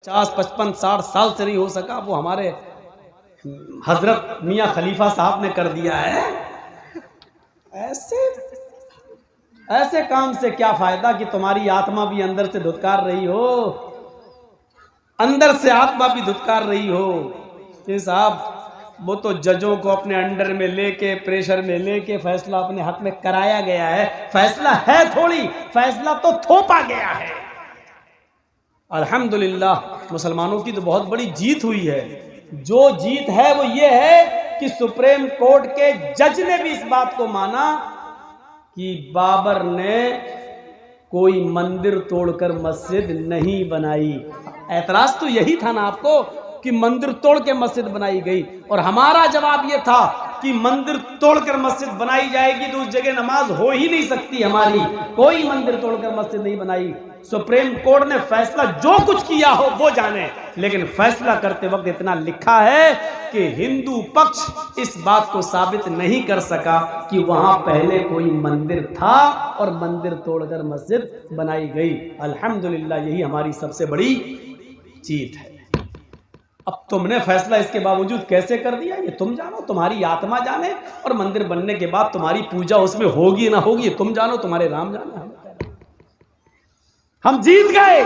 50-55-60 साल से नहीं हो सका, वो हमारे हजरत मियाँ खलीफा साहब ने कर दिया है। ऐसे काम से क्या फायदा कि तुम्हारी आत्मा भी अंदर से धुतकार रही हो, अंदर से आत्मा भी धुतकार रही हो। कि साहब वो तो जजों को अपने अंडर में लेके, प्रेशर में लेके फैसला अपने हक में कराया गया है। फैसला है थोड़ी, फैसला तो थोपा गया है। अल्हम्दुलिल्लाह मुसलमानों की तो बहुत बड़ी जीत हुई है। जो जीत है वो ये है कि सुप्रीम कोर्ट के जज ने भी इस बात को माना कि बाबर ने कोई मंदिर तोड़कर मस्जिद नहीं बनाई। ऐतराज तो यही था ना आपको कि मंदिर तोड़ के मस्जिद बनाई गई, और हमारा जवाब यह था कि मंदिर तोड़कर मस्जिद बनाई जाएगी तो उस जगह नमाज हो ही नहीं सकती हमारी। कोई मंदिर तोड़कर मस्जिद नहीं बनाई। सुप्रीम कोर्ट ने फैसला जो कुछ किया हो वो जाने, लेकिन फैसला करते वक्त इतना लिखा है कि हिंदू पक्ष इस बात को साबित नहीं कर सका कि वहां पहले कोई मंदिर था और मंदिर तोड़कर मस्जिद बनाई गई। अल्हम्दुलिल्लाह यही हमारी सबसे बड़ी जीत है। अब तुमने फैसला इसके बावजूद कैसे कर दिया ये तुम जानो, तुम्हारी आत्मा जाने, और मंदिर बनने के बाद तुम्हारी पूजा उसमें होगी ना होगी तुम जानो, तुम्हारे राम जाने। हम जीत गए,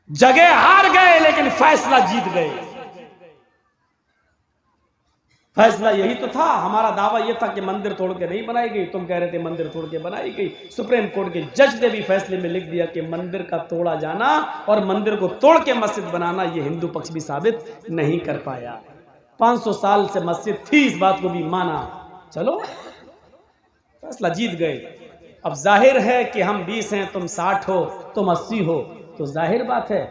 जगह हार गए लेकिन फैसला जीत गए। फैसला यही तो था। हमारा दावा यह था कि मंदिर तोड़ के नहीं बनाई गई, तुम कह रहे थे मंदिर तोड़ के बनाई गई। सुप्रीम कोर्ट के जज ने भी फैसले में लिख दिया कि मंदिर का तोड़ा जाना और मंदिर को तोड़ के मस्जिद बनाना ये हिंदू पक्ष भी साबित नहीं कर पाया। 500 साल से मस्जिद थी, इस बात को भी माना। चलो फैसला जीत गए। अब जाहिर है कि हम 20 हैं, तुम 60 हो, तुम 80 हो, तो जाहिर बात है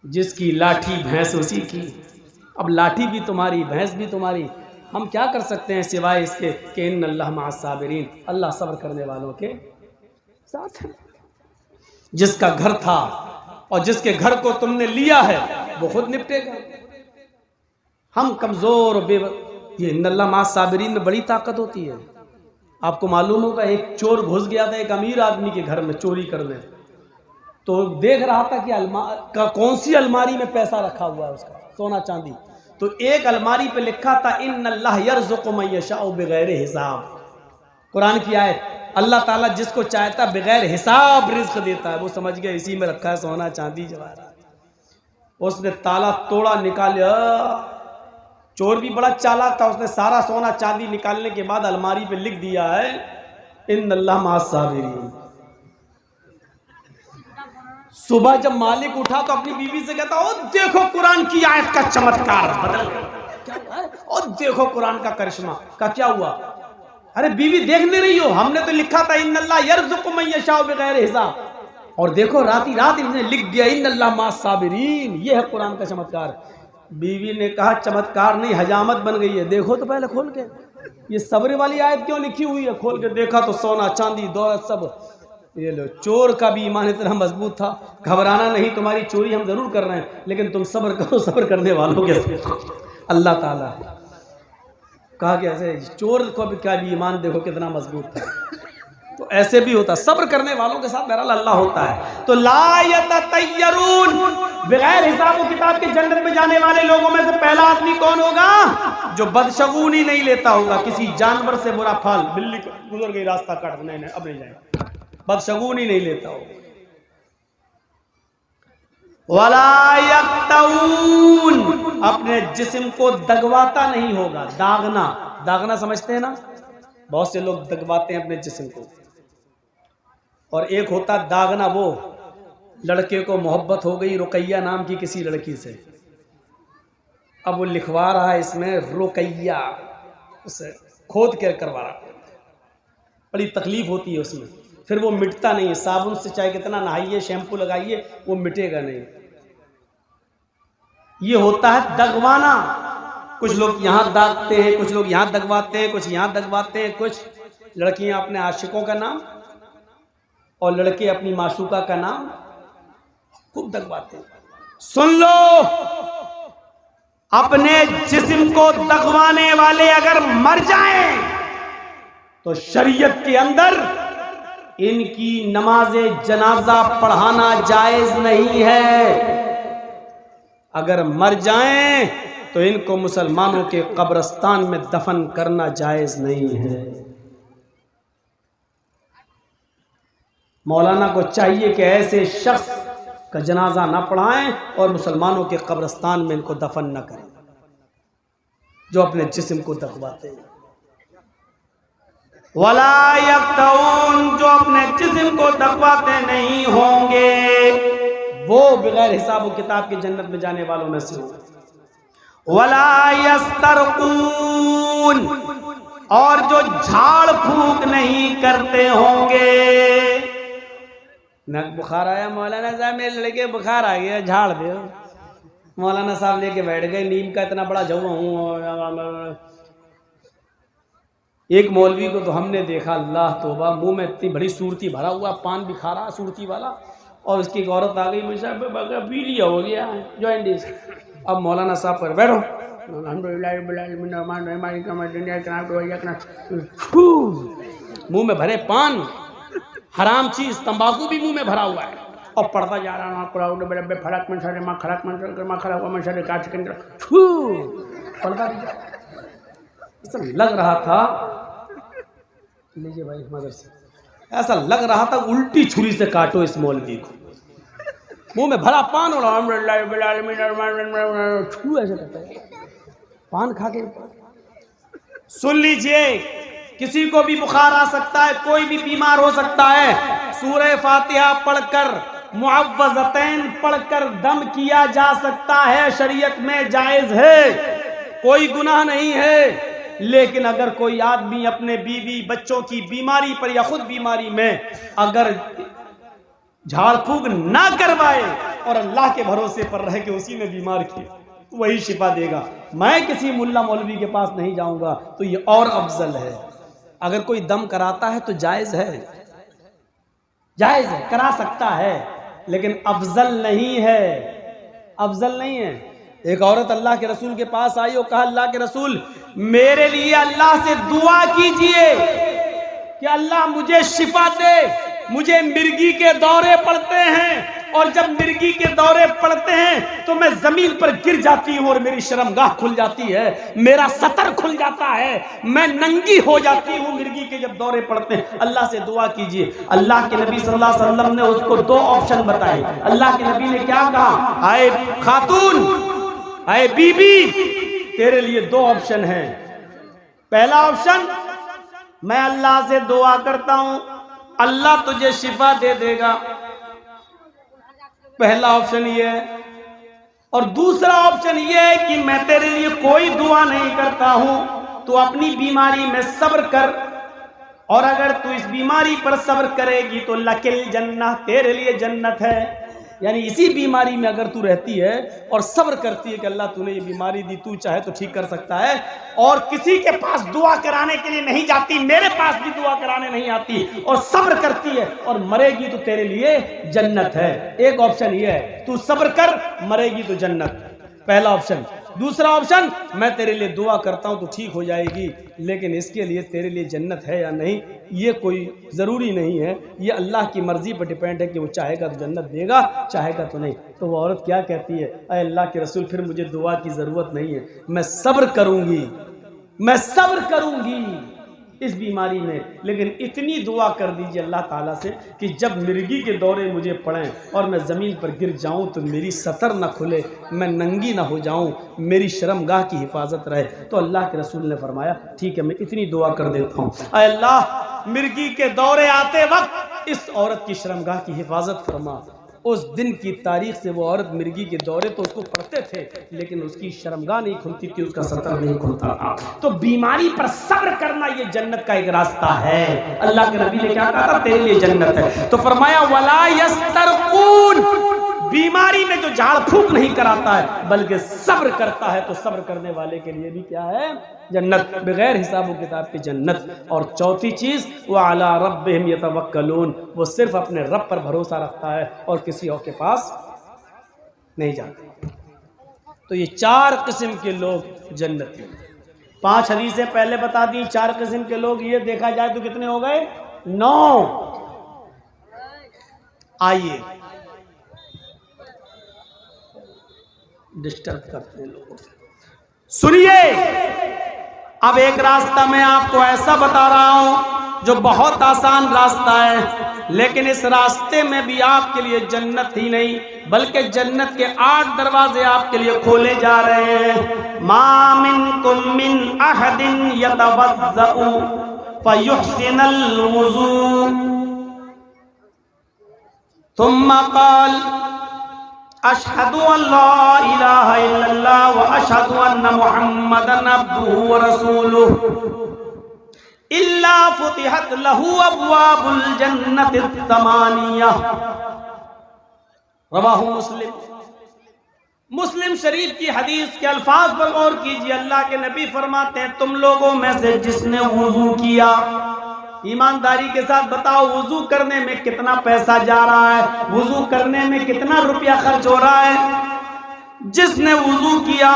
जिसकी लाठी भैंस उसी की। अब लाठी भी तुम्हारी, भैंस भी तुम्हारी। हम क्या कर सकते हैं सिवाय इसके कि इन्नल्लाह मअस साबिरीन, अल्लाह सब्र करने वालों के साथ है। जिसका घर था और जिसके घर को तुमने लिया है वो खुद निपटेगा। हम कमजोर और ये इन्नल्लाह मअस साबिरीन में बड़ी ताकत होती है। आपको मालूम होगा, एक चोर घुस गया था एक अमीर आदमी के घर में चोरी करने, तो देख रहा था कि कौन सी अलमारी में पैसा रखा हुआ है उसका, सोना चांदी। तो एक अलमारी पे लिखा था इन्नल्लाह यर्ज़ुक़ु मन यशाअ बिगैर हिसाब। कुरान की आयत, अल्लाह ताला जिसको चाहता बगैर हिसाब रिज़्क़ देता है। वो समझ गया इसी में रखा है सोना चांदी जवाहरात। उसने ताला तोड़ा, निकाला। चोर भी बड़ा चालाक था, उसने सारा सोना चांदी निकालने के बाद अलमारी पे लिख दिया है इन्नल्लाह मअस साबिरीन। सुबह जब मालिक उठा तो अपनी बीवी से कहता, ओ देखो कुरान की आयत का चमत्कार बदल गया, और देखो कुरान का करिश्मा। का क्या हुआ? अरे बीवी देख नहीं रही हो, हमने तो लिखा था इन्नल्लाह यर्ज़ुक़ु मन यशाअ बिगैर हिसाब, और देखो रात ही रात इसने लिख दिया इन्नल्लाह मअस साबिरीन। ये है कुरान का चमत्कार। बीवी ने कहा चमत्कार नहीं, हजामत बन गई है। देखो तो पहले खोल के, ये सब्र वाली आयत क्यों लिखी हुई है। खोल के देखा तो सोना चांदी दौलत सब। ये लो, चोर का भी ईमान इतना मजबूत था। घबराना नहीं, तुम्हारी चोरी हम जरूर कर रहे हैं, लेकिन तुम सब्र करो, सब्र करने वालों के अल्लाह ताला कहा कि ऐसे चोर को भी क्या भी ईमान देखो कितना मजबूत था। तो ऐसे भी होता, सब्र करने वालों के साथ बहरहाल अल्लाह होता है। तो ला यततय्यरून, बगैर हिसाब किताब के जन्नत में जाने वाले लोगों में से पहला आदमी कौन होगा? जो बदशगुनी नहीं लेता होगा, किसी जानवर से बुरा फल। बिल्ली गुजर गई रास्ता काट, नहीं अब नहीं जाए, बदशगुनी नहीं लेता हो। वला यक्तऊन, अपने जिस्म को दगवाता नहीं होगा। दागना, दागना समझते हैं ना, बहुत से लोग दगवाते हैं अपने जिस्म को। और एक होता दागना, वो लड़के को मोहब्बत हो गई रुकैया नाम की किसी लड़की से, अब वो लिखवा रहा है इसमें रुकैया, उसे खोद कर करवा रहा, बड़ी तकलीफ होती है उसमें। फिर वो मिटता नहीं है, साबुन से चाहे कितना नहाइए, शैम्पू लगाइए, वो मिटेगा नहीं। ये होता है दगवाना। कुछ लोग यहाँ दागते हैं, कुछ लोग यहाँ दगवाते हैं, कुछ यहाँ दगवाते हैं। कुछ लड़कियां अपने आशिकों का नाम और लड़के अपनी माशूका का नाम खूब दगवाते हैं। सुन लो, अपने जिस्म को दगवाने वाले अगर मर जाएं तो शरीयत के अंदर इनकी नमाज जनाजा पढ़ाना जायज नहीं है। अगर मर जाएं तो इनको मुसलमानों के कब्रिस्तान में दफन करना जायज नहीं है। मौलाना को चाहिए कि ऐसे शख्स का जनाजा ना पढ़ाएं और मुसलमानों के कब्रिस्तान में इनको दफन न करें जो अपने जिस्म को दफवाते हैं। वला यक्तऊन, जो अपने जिस्म को दफवाते नहीं होंगे वो बगैर हिसाब किताब की जन्नत में जाने वालों में से होंगे। वला यस्तरकून, और जो झाड़ फूक नहीं करते होंगे। न बुखार आया मौलाना साहब, मेरे लड़के बुखार आ गया, झाड़ दे। मौलाना साहब लेके बैठ गए, नीम का इतना बड़ा झुआ हूँ। एक मौलवी को तो हमने देखा, अल्लाह तौबा, मुंह में इतनी बड़ी सूरती भरा हुआ, पान भी खा रहा सूरती वाला, और उसकी एक औरत आ गई, मुझे पी लिया हो गया जॉइंटिस। अब मौलाना साहब पर बैठो, मुंह में भरे पान, हराम चीज तंबाकू भी मुंह में भरा हुआ है, और पढ़ता जा रहा है फड़क पढ़ता ऐसा लग रहा था, लीजिए भाई मदर से, ऐसा लग रहा था उल्टी छुरी से काटो इस मौलवी को। मुंह में भरा पान और ऐसे करता है, पान खा के। सुन लीजिए, किसी को भी बुखार आ सकता है, कोई भी बीमार हो सकता है। सूरह फातिहा पढ़कर, मुअव्वज़तैन पढ़कर दम किया जा सकता है, शरीयत में जायज है, कोई गुनाह नहीं है। लेकिन अगर कोई आदमी अपने बीवी बच्चों की बीमारी पर या खुद बीमारी में अगर झाड़ फूक ना करवाए और अल्लाह के भरोसे पर रह के उसी ने बीमार किया, वही शिफा देगा। मैं किसी मुल्ला मौलवी के पास नहीं जाऊंगा, तो ये और अफजल है। अगर कोई दम कराता है तो जायज है, जायज है, करा सकता है, लेकिन अफजल नहीं है, अफजल नहीं है। एक औरत अल्लाह के रसूल के पास आई और कहा, अल्लाह के रसूल, मेरे लिए अल्लाह से दुआ कीजिए कि अल्लाह मुझे शिफा दे। मुझे मिर्गी के दौरे पड़ते हैं, और जब मिर्गी के दौरे पड़ते हैं तो मैं जमीन पर गिर जाती हूँ और मेरी शर्मगाह खुल जाती है, मेरा सतर खुल जाता है, मैं नंगी हो जाती हूँ मिर्गी के जब दौरे पड़ते हैं। अल्लाह से दुआ कीजिए। अल्लाह के नबी सल्लल्लाहु अलैहि वसल्लम ने उसको दो ऑप्शन बताए। अल्लाह के नबी ने क्या कहा, आए खातून, आए बीबी, तेरे लिए दो ऑप्शन है। पहला ऑप्शन, मैं अल्लाह से दुआ करता हूं, अल्लाह तुझे शिफा दे देगा, पहला ऑप्शन ये है। और दूसरा ऑप्शन ये है कि मैं तेरे लिए कोई दुआ नहीं करता हूं, तू अपनी बीमारी में सब्र कर, और अगर तू इस बीमारी पर सब्र करेगी तो लकिल जन्नह, तेरे लिए जन्नत है। यानी इसी बीमारी में अगर तू रहती है और सब्र करती है कि अल्लाह तूने ये बीमारी दी, तू चाहे तो ठीक कर सकता है, और किसी के पास दुआ कराने के लिए नहीं जाती, मेरे पास भी दुआ कराने नहीं आती, और सब्र करती है और मरेगी तो तेरे लिए जन्नत है। एक ऑप्शन ये है, तू सब्र कर, मरेगी तो जन्नत, पहला ऑप्शन। दूसरा ऑप्शन, मैं तेरे लिए दुआ करता हूं तो ठीक हो जाएगी, लेकिन इसके लिए तेरे लिए जन्नत है या नहीं ये कोई ज़रूरी नहीं है, ये अल्लाह की मर्ज़ी पर डिपेंड है कि वो चाहेगा तो जन्नत देगा, चाहेगा तो नहीं। तो वो औरत क्या कहती है, अरे अल्लाह के रसूल, फिर मुझे दुआ की ज़रूरत नहीं है, मैं सब्र करूँगी, मैं सब्र करूँगी इस बीमारी में, लेकिन इतनी दुआ कर दीजिए अल्लाह ताला से कि जब मिर्गी के दौरे मुझे पड़ें और मैं ज़मीन पर गिर जाऊं तो मेरी सतर न खुले, मैं नंगी ना हो जाऊं, मेरी शर्मगाह की हिफाजत रहे। तो अल्लाह के रसूल ने फरमाया, ठीक है, मैं इतनी दुआ कर देता हूँ, अय अल्लाह, मिर्गी के दौरे आते वक्त इस औरत की शर्मगाह की हिफाजत फरमा। उस दिन की तारीख से वो औरत मिर्गी के दौरे तो उसको पड़ते थे, लेकिन उसकी शर्मगाह नहीं खुलती थी, उसका सतर नहीं खुलता था। तो बीमारी पर सब्र करना ये जन्नत का एक रास्ता है। अल्लाह के नबी ने क्या कहा था, तेरे लिए जन्नत है। तो फरमाया, वला यस्तरकून, बीमारी में जो झाड़ फूक नहीं कराता है बल्कि सब्र करता है, तो सब्र करने वाले के लिए भी क्या है, जन्नत, बगैर हिसाब किताब की जन्नत। और चौथी चीज, वो अला रब्बिहिम यतवक्कलून, वो सिर्फ अपने रब पर भरोसा रखता है और किसी और के पास नहीं जाता। तो ये चार किस्म के लोग जन्नती। 5 हदीसें पहले बता दी, 4 किस्म के लोग, ये देखा जाए तो कितने हो गए, 9। आइए, डिस्टर्ब करते हैं लोगों से। सुनिए, अब एक रास्ता मैं आपको ऐसा बता रहा हूं जो बहुत आसान रास्ता है, लेकिन इस रास्ते में भी आपके लिए जन्नत ही नहीं बल्कि जन्नत के 8 दरवाजे आपके लिए खोले जा रहे हैं। मा मिनकुम मिन अहदिन यतवज़्ज़उ फयुहसिनुल वुज़ू सुम्मा क़ाल अशहदु अल्ला इलाहा इल्लल्लाह व अशहदु अन्ना मुहम्मदन अब्दुहु व रसूलुहु इल्ला फुतिहत लहू अब्वाबुल जन्नति समानिया। रवाहु मुस्लिम। मुस्लिम शरीफ की हदीस के अल्फाज पर गौर कीजिए। अल्लाह के नबी फरमाते हैं, तुम लोगों में से जिसने वुजू किया, ईमानदारी के साथ बताओ वुजू करने में कितना पैसा जा रहा है, वुजू करने में कितना रुपया खर्च हो रहा है। जिसने वुजू किया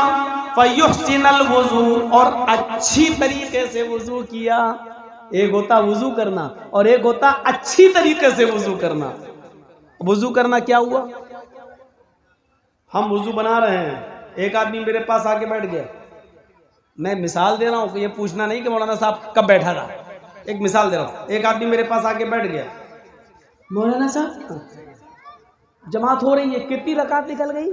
फयुहसिनुल वुज़ू, और अच्छी तरीके से वुजू किया। एक होता वुजू करना और एक होता अच्छी तरीके से वुजू करना। वुजू करना क्या हुआ? हम वुजू बना रहे हैं, एक आदमी मेरे पास आके बैठ गया। मैं मिसाल दे रहा हूं, ये पूछना नहीं कि मौलाना साहब कब बैठा था, एक मिसाल दे रहा हूं। एक आदमी मेरे पास आके बैठ गया, मौलाना साहब जमात हो रही है, कितनी रकात निकल गई?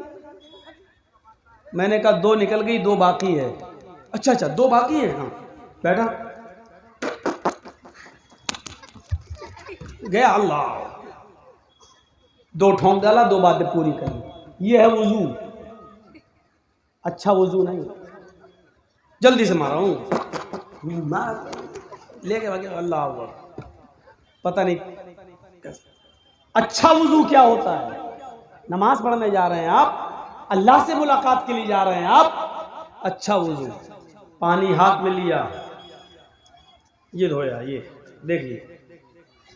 मैंने कहा 2 निकल गई, 2 बाकी है। अच्छा 2 बाकी है, हाँ। बैठा, गया, अल्लाह 2 ठोंक डाला, 2 बातें पूरी करी। ये है वुजू। अच्छा वुजू नहीं, जल्दी से मारा हूं, लेके भागे, अल्लाह अकबर, पता नहीं। अच्छा वुजू क्या होता है? नमाज पढ़ने जा रहे हैं आप, अल्लाह से मुलाकात के लिए जा रहे हैं आप। अच्छा वुजू, पानी हाथ में लिया, ये धोया, ये देखिए।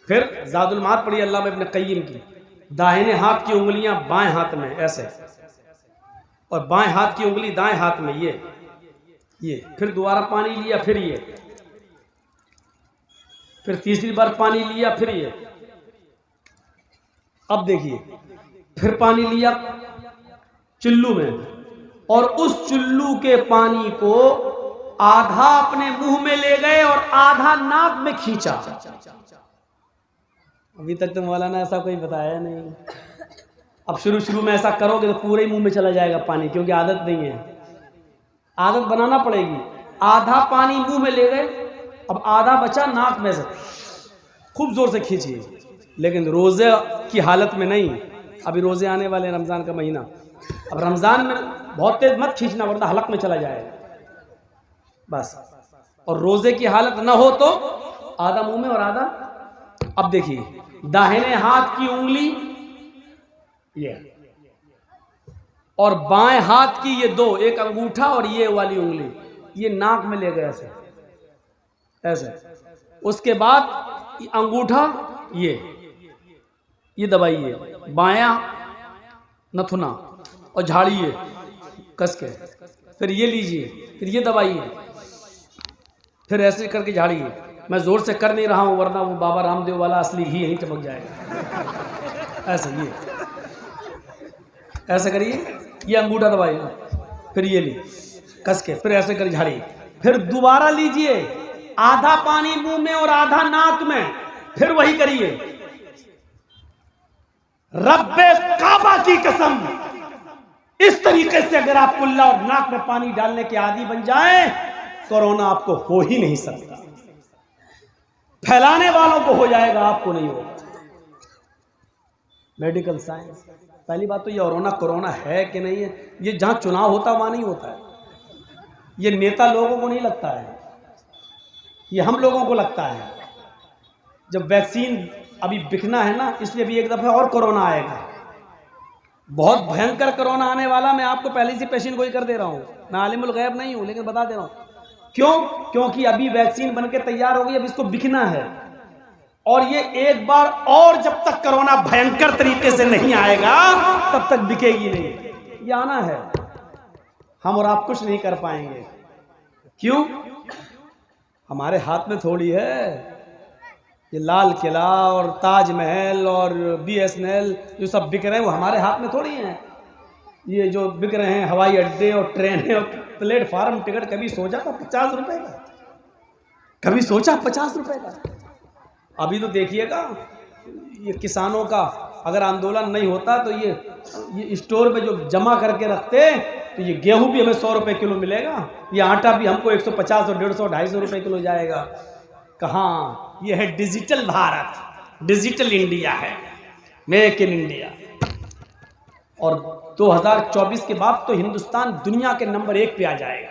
फिर ज़ादुल माद पढ़ी अल्लामा इब्न क़य्यिम की। दाहिने हाथ की उंगलियां बाएं हाथ में ऐसे, और बाएं हाथ की उंगली दाएं हाथ में, ये। फिर दोबारा पानी लिया, फिर ये, फिर तीसरी बार पानी लिया, फिर ये। अब देखिए, फिर पानी लिया चुल्लू में, और उस चुल्लू के पानी को आधा अपने मुंह में ले गए और आधा नाक में खींचा। अभी तक तो मौलाना ऐसा कोई बताया नहीं। अब शुरू में ऐसा करोगे तो पूरे ही मुंह में चला जाएगा पानी, क्योंकि आदत नहीं है। आदत बनाना पड़ेगी। आधा पानी मुंह में ले गए, अब आधा बचा नाक में से, खूब जोर से खींचिए, लेकिन रोजे की हालत में नहीं। अभी रोजे आने वाले, रमजान का महीना, अब रमजान में बहुत तेज मत खींचना वरना हलक में चला जाएगा बस। और रोजे की हालत ना हो तो आधा मुंह में और आधा। अब देखिए, दाहिने हाथ की उंगली ये, और बाएं हाथ की ये 2, एक अंगूठा और ये वाली उंगली, ये नाक में ले गए ऐसे। उसके बाद अंगूठा ये दबाइए, बायां नथुना, और झाड़िए कस के। फिर ये लीजिए, फिर ये दबाइए, फिर ऐसे करके झाड़िए। मैं जोर से कर नहीं रहा हूं वरना वो बाबा रामदेव वाला असली घी यहीं टपक जाएगा। ऐसे ये ऐसे करिए, ये अंगूठा दबाइए, फिर ये ली कस के, फिर ऐसे कर झाड़िए। फिर दोबारा लीजिए, आधा पानी मुंह में और आधा नाक में, फिर वही करिए। रब्बे काबा की कसम, इस तरीके से अगर आप कुल्ला और नाक में पानी डालने के आदी बन जाएं, कोरोना आपको हो ही नहीं सकता। फैलाने वालों को हो जाएगा, आपको नहीं होगा। Medical science. पहली बात तो ये कोरोना है कि नहीं है, ये जहां चुनाव होता है वहां नहीं होता है। ये नेता लोगों को नहीं लगता है, ये हम लोगों को लगता है। जब वैक्सीन अभी बिकना है ना, इसलिए भी एक दफा और कोरोना आएगा, बहुत भयंकर कोरोना आने वाला। मैं आपको पहले से पेशेंट गोई कर दे रहा हूं। मैं आलिमुल गैब नहीं हूं, लेकिन बता दे रहा हूं। क्यों? क्योंकि अभी वैक्सीन बनके तैयार हो गई, अब इसको बिकना है। और ये एक बार और जब तक कोरोना भयंकर तरीके से नहीं आएगा तब तक बिकेगी नहीं। ये आना है, हम और आप कुछ नहीं कर पाएंगे। क्यों? हमारे हाथ में थोड़ी है। ये लाल किला और ताजमहल और BSNL जो सब बिक रहे हैं वो हमारे हाथ में थोड़ी हैं। ये जो बिक रहे हैं हवाई अड्डे और ट्रेनें और प्लेटफार्म टिकट, कभी सोचा था 50 रुपए का? कभी सोचा 50 रुपए का? अभी तो देखिएगा ये किसानों का अगर आंदोलन नहीं होता तो ये स्टोर पे जो जमा करके रखते तो ये गेहूं भी हमें 100 रुपए किलो मिलेगा, ये आटा भी हमको 150 और 150 250 रुपए किलो जाएगा। कहाँ? ये है डिजिटल भारत, डिजिटल इंडिया है, मेक इन इंडिया। और 2024 के बाद तो हिंदुस्तान दुनिया के नंबर 1 पे आ जाएगा,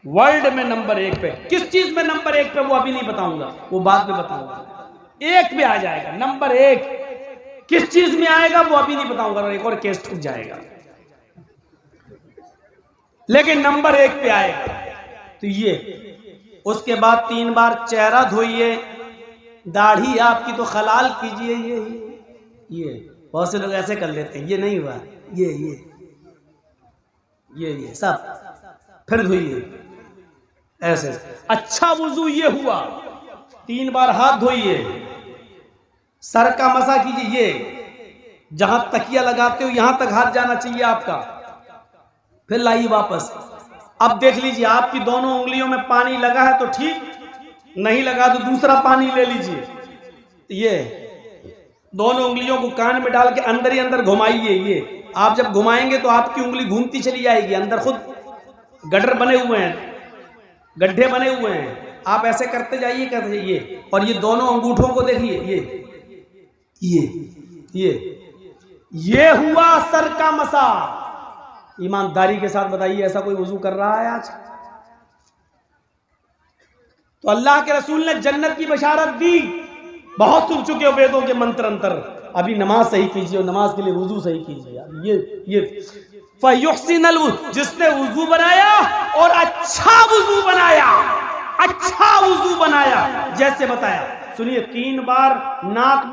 वर्ल्ड में नंबर 1 पे। किस चीज में नंबर 1 पे वो अभी नहीं बताऊंगा, वो बाद में बताऊंगा। 1 पे आ जाएगा, नंबर 1। किस चीज में आएगा वो अभी नहीं बताऊंगा, एक और केस ठुक जाएगा, लेकिन नंबर 1 पे आएगा। तो ये उसके बाद 3 बार चेहरा धोइए, दाढ़ी आपकी तो खलाल कीजिए। ये बहुत से लोग ऐसे कर लेते हैं, ये नहीं हुआ, ये सब फिर धोइए ऐसे। अच्छा वुजू ये हुआ, 3 बार हाथ धोइए, सर का मसा कीजिए, ये जहां तकिया लगाते हो यहां तक हाथ जाना चाहिए आपका, फिर लाइए वापस। अब देख लीजिए आपकी दोनों उंगलियों में पानी लगा है तो ठीक, नहीं लगा तो दूसरा पानी ले लीजिए। ये दोनों उंगलियों को कान में डाल के अंदर ही अंदर घुमाइए। ये आप जब घुमाएंगे तो आपकी उंगली घूमती चली जाएगी, अंदर खुद गड्ढे बने हुए हैं, गड्ढे बने हुए हैं, आप ऐसे करते जाइए करते जाइए। और ये दोनों अंगूठों को देखिए, ये हुआ सर का मसा। ईमानदारी के साथ बताइए ऐसा कोई वुजू कर रहा है आज? तो अल्लाह के रसूल ने जन्नत की बशारत दी, बहुत सुन चुके हो वेदों के मंत्र अंतर। अभी नमाज सही कीजिए और नमाज के लिए वुजू सही कीजिए। ये फयुहसिनल वुजू, जिसने वुजू बनाया और अच्छा वुजू बनाया, अच्छा वुजू बनाया जैसे बताया। सुनिए, 3 बार नाक